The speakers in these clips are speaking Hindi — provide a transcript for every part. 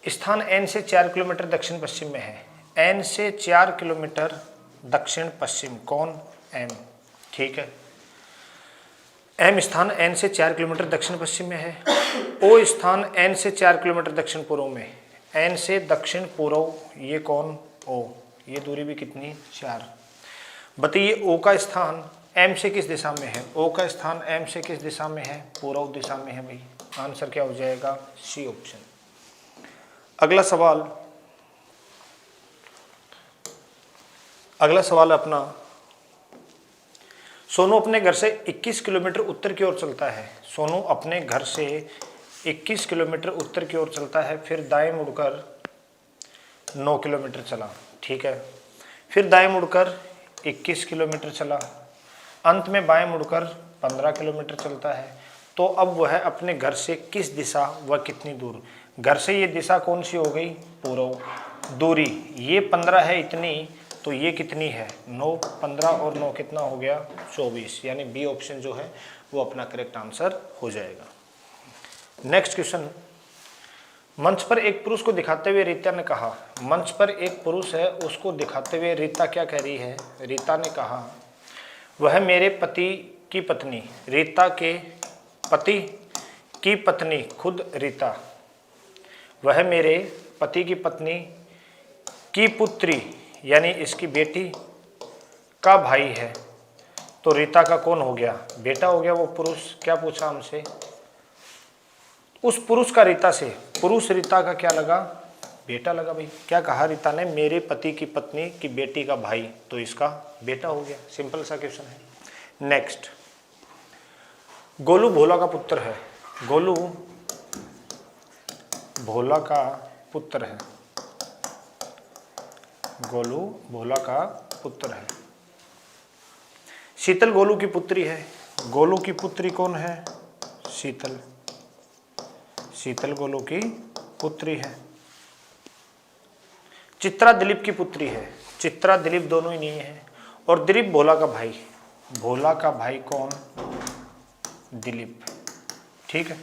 स्थान एन से 4 किलोमीटर दक्षिण पश्चिम में है। एन से 4 किलोमीटर दक्षिण पश्चिम, कौन? एम। ठीक है, एम स्थान एन से 4 किलोमीटर दक्षिण पश्चिम में है। ओ स्थान एन से 4 किलोमीटर दक्षिण पूर्व में। एन से दक्षिण पूर्व, ये कौन? ओ। ये दूरी भी कितनी? 4। बताइए ओ का स्थान एम से किस दिशा में है? ओ का स्थान एम से किस दिशा में है? पूर्व दिशा में है भाई। आंसर क्या हो जाएगा? C option. अगला सवाल अपना, सोनू अपने घर से 21 किलोमीटर उत्तर की ओर चलता है। सोनू अपने घर से 21 किलोमीटर उत्तर की ओर चलता है, फिर दाएं मुड़कर 9 किलोमीटर चला। ठीक है, फिर दाएं मुड़कर 21 किलोमीटर चला, अंत में बाएं मुड़कर 15 किलोमीटर चलता है। तो अब वह अपने घर से किस दिशा व कितनी दूर? घर से ये दिशा कौन सी हो गई? पूर्व। दूरी ये 15 है इतनी, तो ये कितनी है? 9। 15 और 9 कितना हो गया? 24। यानी बी ऑप्शन जो है वो अपना करेक्ट आंसर हो जाएगा। नेक्स्ट क्वेश्चन, मंच पर एक पुरुष को दिखाते हुए रीता ने कहा। मंच पर एक पुरुष है, उसको दिखाते हुए रीता क्या कह रही है? रीता ने कहा, वह मेरे पति की पत्नी। रीता के पति की पत्नी खुद रीता। वह मेरे पति की पत्नी की पुत्री यानी इसकी बेटी का भाई है। तो रीता का कौन हो गया? बेटा हो गया वो पुरुष। क्या पूछा हमसे? उस पुरुष का रीता से, पुरुष रीता का क्या लगा? बेटा लगा भाई। क्या कहा रीता ने? मेरे पति की पत्नी की बेटी का भाई, तो इसका बेटा हो गया। सिंपल सा क्वेश्चन है। नेक्स्ट, गोलू भोला का पुत्र है। गोलू भोला का पुत्र है। गोलू भोला का पुत्र है। शीतल गोलू की पुत्री है। गोलू की पुत्री कौन है? शीतल। शीतल गोलू की पुत्री है। चित्रा दिलीप की पुत्री है। चित्रा दिलीप दोनों ही नहीं है। और दिलीप भोला का भाई। भोला का भाई कौन? दिलीप। ठीक है,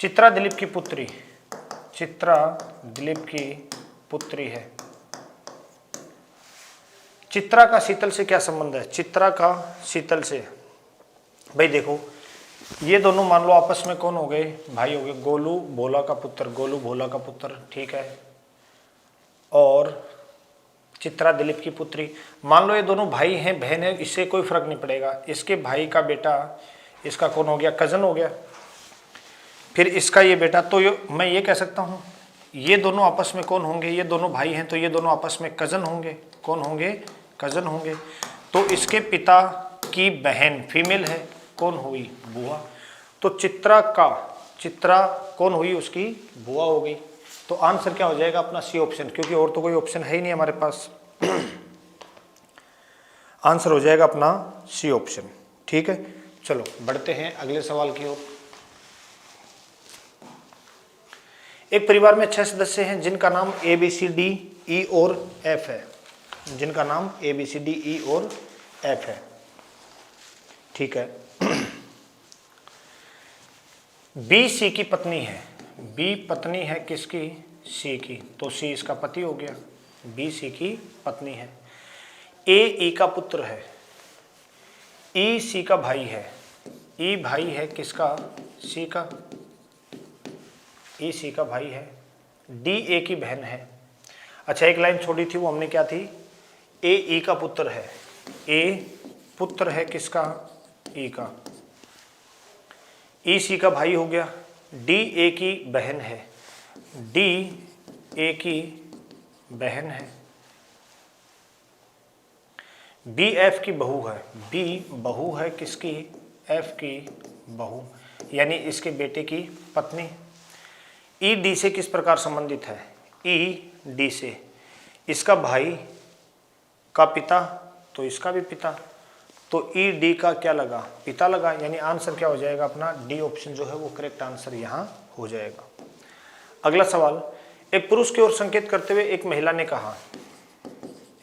चित्रा दिलीप की पुत्री। चित्रा दिलीप की पुत्री है। चित्रा का शीतल से क्या संबंध है? चित्रा का शीतल से, भाई देखो ये दोनों मान लो आपस में कौन हो गए? भाई हो गए। गोलू भोला का पुत्र, गोलू भोला का पुत्र, ठीक है, और चित्रा दिलीप की पुत्री। मान लो ये दोनों भाई हैं, बहन है, इससे कोई फर्क नहीं पड़ेगा। इसके भाई का बेटा इसका कौन हो गया? कजन हो गया। फिर इसका ये बेटा, तो मैं ये कह सकता हूँ ये दोनों आपस में कौन होंगे? ये दोनों भाई हैं, तो ये दोनों आपस में कजन होंगे। कौन होंगे? कजन होंगे। तो इसके पिता की बहन फीमेल है, कौन हुई? बुआ। तो चित्रा कौन हुई? उसकी बुआ हो गई। तो आंसर क्या हो जाएगा अपना? सी ऑप्शन, क्योंकि और तो कोई ऑप्शन है ही नहीं हमारे पास। आंसर हो जाएगा अपना सी ऑप्शन। ठीक है, चलो बढ़ते हैं अगले सवाल की ओर। एक परिवार में 6 सदस्य हैं जिनका नाम A B C D E और एफ है। जिनका नाम A B C D E और एफ है। ठीक है, बी सी की पत्नी है। बी पत्नी है किसकी? सी की। तो सी इसका पति हो गया। बी सी की पत्नी है। ए ई का पुत्र है। ई सी का भाई है। ई भाई है किसका? सी का। ई सी का भाई है। डी ए की बहन है। अच्छा एक लाइन छोड़ी थी, वो हमने क्या थी? ए ई का पुत्र है। ए पुत्र है किसका? ई का। ई सी का भाई हो गया। डी ए की बहन है। डी ए की बहन है। बी एफ की बहू है। बी बहू है किसकी? एफ की बहू, यानी इसके बेटे की पत्नी। ई डी से किस प्रकार संबंधित है? ई डी से इसका भाई का पिता, तो इसका भी पिता। तो ई डी का क्या लगा? पिता लगा। यानी आंसर क्या हो जाएगा अपना? डी ऑप्शन जो है वो करेक्ट आंसर यहाँ हो जाएगा। अगला सवाल, एक पुरुष की ओर संकेत करते हुए एक महिला ने कहा।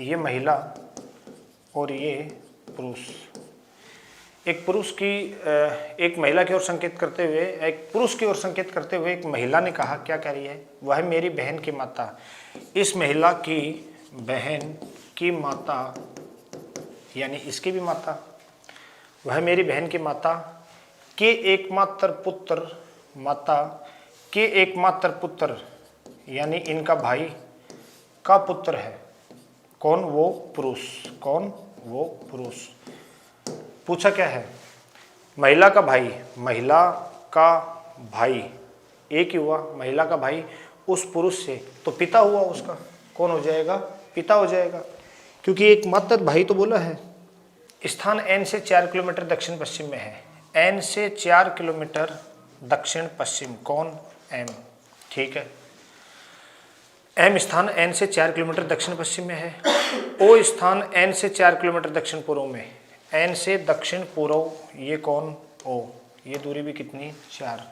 ये महिला और ये पुरुष, एक पुरुष की एक महिला की ओर संकेत करते हुए, एक पुरुष की ओर संकेत करते हुए एक महिला ने कहा, क्या कह रही है? वह मेरी बहन की माता। इस महिला की बहन की माता यानी इसकी भी माता, वह मेरी बहन की माता के एकमात्र पुत्र, माता के एकमात्र पुत्र यानी इनका भाई का पुत्र है। कौन? वो पुरुष। कौन? वो पुरुष। पूछा क्या है? महिला का भाई, महिला का भाई एक ही हुआ, महिला का भाई उस पुरुष से, तो पिता हुआ उसका। कौन हो जाएगा? पिता हो जाएगा, क्योंकि एक मात्र भाई तो बोला है। स्थान एन से 4 किलोमीटर दक्षिण पश्चिम में है। एन से 4 किलोमीटर दक्षिण पश्चिम। कौन? एम। ठीक है, एम स्थान एन से 4 किलोमीटर दक्षिण पश्चिम में है। ओ स्थान एन से 4 किलोमीटर दक्षिण पूर्व में। एन से दक्षिण पूर्व, ये कौन? ओ। ये दूरी भी कितनी? 4।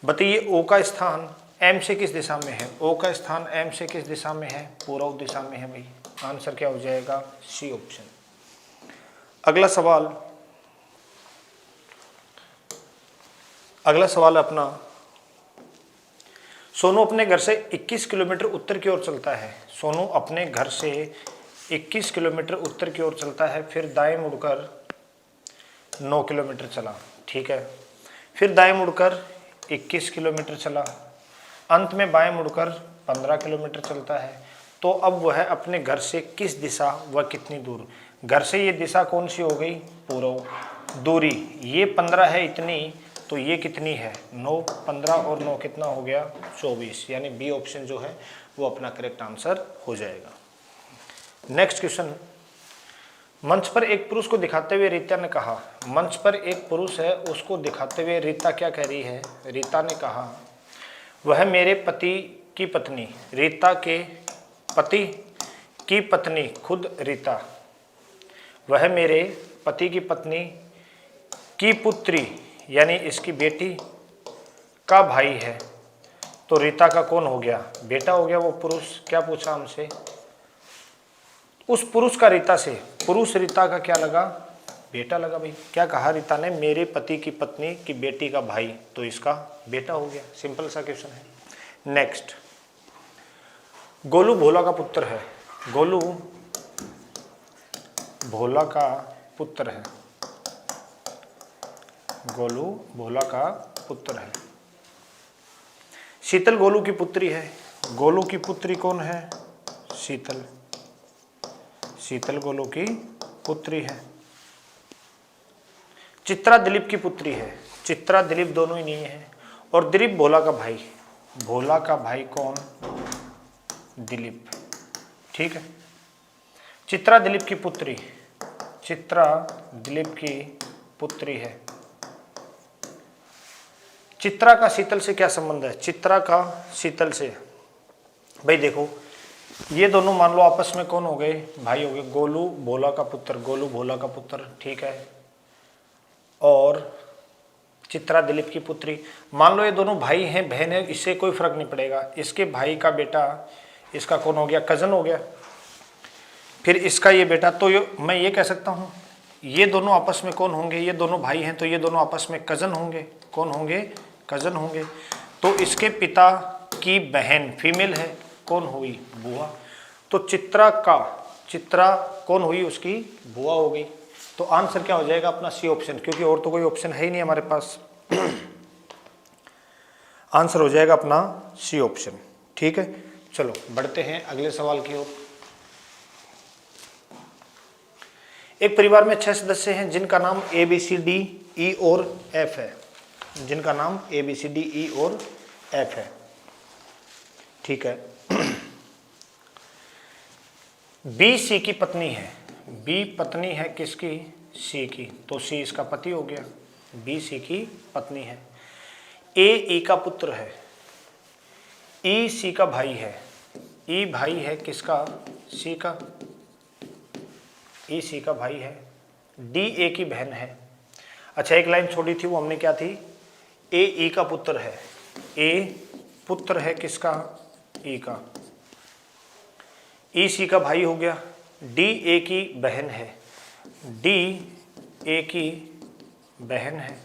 बताइए ओ का स्थान एम से किस दिशा में है? ओ का स्थान एम से किस दिशा में है? पूर्व दिशा में है भाई। आंसर क्या हो जाएगा? C option. अगला सवाल अपना, सोनू अपने घर से 21 किलोमीटर उत्तर की ओर चलता है। सोनू अपने घर से 21 किलोमीटर उत्तर की ओर चलता है, फिर दाएं मुड़कर 9 किलोमीटर चला। ठीक है, फिर दाएं मुड़कर 21 किलोमीटर चला, अंत में बाएं मुड़कर 15 किलोमीटर चलता है। तो अब वह अपने घर से किस दिशा व कितनी दूर? घर से ये दिशा कौन सी हो गई? पूर्व। दूरी ये 15 है इतनी, तो ये कितनी है? 9। 15 और 9 कितना हो गया? 24। यानी बी ऑप्शन जो है वो अपना करेक्ट आंसर हो जाएगा। नेक्स्ट क्वेश्चन, मंच पर एक पुरुष को दिखाते हुए रीता ने कहा। मंच पर एक पुरुष है, उसको दिखाते हुए रीता क्या कह रही है? रीता ने कहा, वह मेरे पति की पत्नी। रीता के पति की पत्नी खुद रीता, वह मेरे पति की पत्नी की पुत्री यानी इसकी बेटी का भाई है। तो रीता का कौन हो गया? बेटा हो गया वो पुरुष। क्या पूछा हमसे? उस पुरुष का रीता से, पुरुष रीता का क्या लगा? बेटा लगा भाई। क्या कहा रीता ने? मेरे पति की पत्नी की बेटी का भाई, तो इसका बेटा हो गया। सिंपल सा क्वेश्चन है। नेक्स्ट, गोलू भोला का पुत्र है। गोलू भोला का पुत्र है। गोलू भोला का पुत्र है। शीतल गोलू की पुत्री है। गोलू की पुत्री कौन है? शीतल। शीतल गोलू की पुत्री है। चित्रा दिलीप की पुत्री है। चित्रा दिलीप दोनों ही नहीं है। और दिलीप भोला का भाई। भोला का भाई कौन? दिलीप। ठीक है, चित्रा दिलीप की पुत्री, चित्रा दिलीप की पुत्री है। चित्रा का शीतल से क्या संबंध है? चित्रा का शीतल से, भाई देखो ये दोनों मान लो आपस में कौन हो गए? भाई हो गए। गोलू भोला का पुत्र, गोलू भोला का पुत्र, ठीक है, और चित्रा दिलीप की पुत्री। मान लो ये दोनों भाई हैं, बहन है, इससे कोई फर्क नहीं पड़ेगा। इसके भाई का बेटा इसका कौन हो गया? कजन हो गया। फिर इसका ये बेटा, तो मैं ये कह सकता हूँ ये दोनों आपस में कौन होंगे? ये दोनों भाई हैं, तो ये दोनों आपस में कजन होंगे। कौन होंगे? कजन होंगे। तो इसके पिता की बहन फीमेल है, कौन हुई? बुआ। तो चित्रा कौन हुई? उसकी बुआ हो गई। तो आंसर क्या हो जाएगा अपना? सी ऑप्शन, क्योंकि और तो कोई ऑप्शन है ही नहीं हमारे पास। आंसर हो जाएगा अपना सी ऑप्शन। ठीक है, चलो बढ़ते हैं अगले सवाल की ओर। एक परिवार में 6 सदस्य हैं जिनका नाम A B C D E और एफ है। जिनका नाम A B C D E और एफ है। ठीक है, बी सी की पत्नी है। बी पत्नी है किसकी? सी की। तो सी इसका पति हो गया। बी सी की पत्नी है। ए ई का पुत्र है। ई सी का भाई है। ई भाई है किसका? सी का। ई सी का भाई है। डी ए की बहन है। अच्छा एक लाइन छोड़ी थी, वो हमने क्या थी? ए ई का पुत्र है। ए पुत्र है किसका? ई का। ई सी का भाई हो गया। डी ए की बहन है। डी ए की बहन है।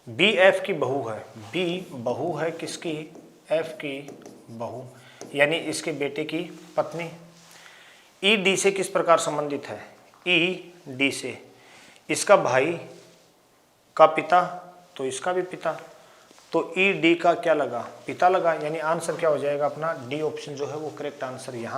बी एफ की बहू है। बी बहू है किसकी? एफ की बहू, यानी इसके बेटे की पत्नी। ई डी से किस प्रकार संबंधित है? ई डी से इसका भाई का पिता, तो इसका भी पिता, तो ई डी का क्या लगा? पिता लगा, यानी आंसर क्या हो जाएगा अपना? डी ऑप्शन जो है वो करेक्ट आंसर यहाँ